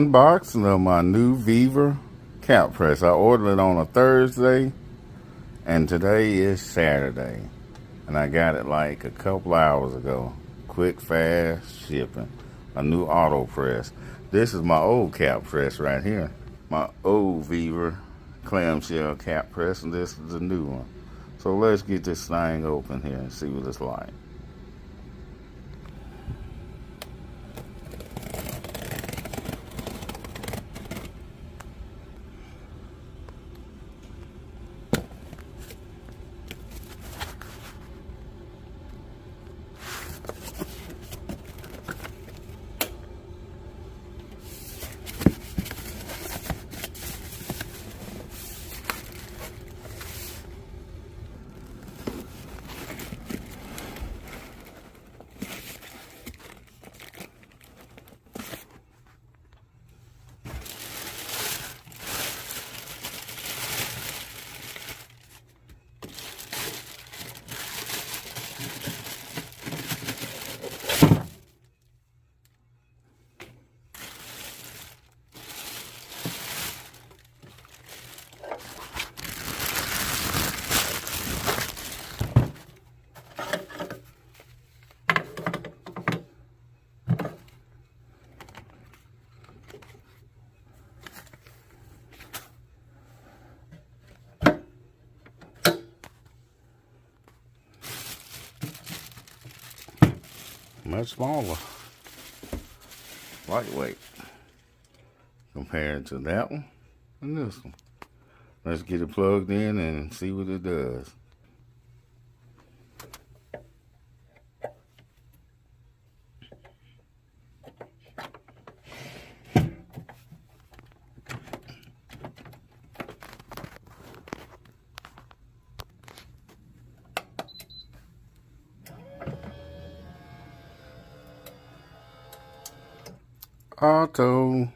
Unboxing of my new Vevor cap press. I ordered it on a Thursday and today is Saturday. And I got it like a couple hours ago. Quick, fast shipping. A new auto press. This is my old cap press right here. My old Vevor clamshell cap press, and this is the new one. So let's get this thing open here and see what it's like. Much smaller, lightweight compared to that one and this one. Let's get it plugged in and see what it does. Auto.